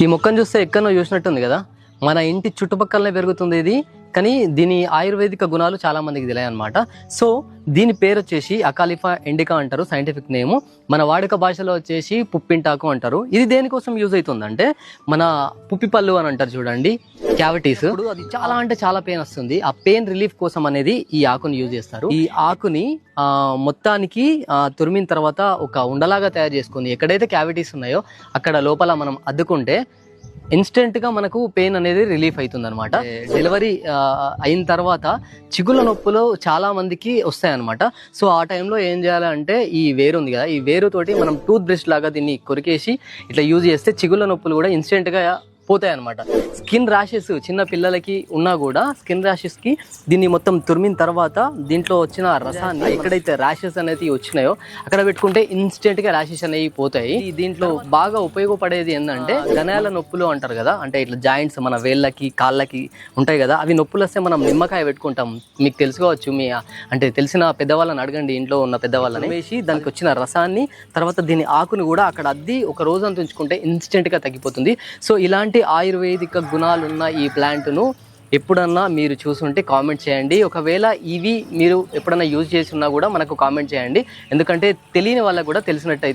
ఈ మొక్కను చూస్తే ఎక్కడో చూసినట్టుంది కదా, మన ఇంటి చుట్టుపక్కలనే పెరుగుతుంది ఇది. కానీ దీని ఆయుర్వేదిక గుణాలు చాలా మందికి తెలియదు అనమాట. సో దీని పేరు వచ్చేసి అకాలిఫా ఇండికా అంటారు సైంటిఫిక్ నేమ్. మన వాడుక భాషలో వచ్చేసి పుప్పింటాకు అంటారు. ఇది దేనికోసం యూజ్ అవుతుందంటే మన పుప్పి పళ్ళు అని అంటారు చూడండి, క్యావిటీస్. అది చాలా అంటే చాలా పెయిన్ వస్తుంది. ఆ పెయిన్ రిలీఫ్ కోసం అనేది ఈ ఆకుని యూజ్ చేస్తారు. ఈ ఆకుని మొత్తానికి తురిమిన తర్వాత ఒక ఉండలాగా తయారు చేసుకుంది. ఎక్కడైతే క్యావిటీస్ ఉన్నాయో అక్కడ లోపల మనం అద్దుకుంటే ఇన్స్టెంట్ గా మనకు పెయిన్ అనేది రిలీఫ్ అవుతుంది అనమాట. డెలివరీ అయిన తర్వాత చిగుళ్ళ నొప్పులు చాలా మందికి వస్తాయి అనమాట. సో ఆ టైంలో ఏం చేయాలంటే ఈ వేరు ఉంది కదా, ఈ వేరు తోటి మనం టూత్ బ్రష్ లాగా దీన్ని కొరికేసి ఇట్లా యూజ్ చేస్తే చిగుళ్ళ నొప్పులు కూడా ఇన్స్టెంట్ గా పోతాయి అనమాట. స్కిన్ ర్యాషెస్ చిన్న పిల్లలకి ఉన్నా కూడా స్కిన్ ర్యాషెస్ కి దీన్ని మొత్తం తురిమిన తర్వాత దీంట్లో వచ్చిన రసాన్ని ఎక్కడైతే ర్యాషెస్ అనేది వచ్చినాయో అక్కడ పెట్టుకుంటే ఇన్స్టెంట్ గా ర్యాషెస్ అనేవి పోతాయి. దీంట్లో బాగా ఉపయోగపడేది ఏంటంటే గనాల నొప్పులు అంటారు కదా, అంటే ఇట్లా జాయింట్స్ మన వేళ్ళకి కాళ్ళకి ఉంటాయి కదా, అవి నొప్పులు వస్తే మనం నిమ్మకాయ పెట్టుకుంటాం. మీకు తెలుసుకోవచ్చు, మీ అంటే తెలిసిన పెద్దవాళ్ళని అడగండి, ఇంట్లో ఉన్న పెద్దవాళ్ళని. వేసి దానికి వచ్చిన రసాన్ని తర్వాత దీని ఆకుని కూడా అక్కడ అద్ది ఒక రోజు అంత ఉంచుకుంటే ఇన్స్టెంట్ గా తగ్గిపోతుంది. సో ఇలాంటి ఆయుర్వేదిక గుణాలు ఉన్న ఈ ప్లాంట్ను ఎప్పుడన్నా మీరు చూసుంటే కామెంట్ చేయండి. ఒకవేళ ఇవి మీరు ఎప్పుడన్నా యూజ్ చేసి ఉన్నా కూడా మనకు కామెంట్ చేయండి, ఎందుకంటే తెలియని వాళ్ళకు కూడా తెలిసినట్టు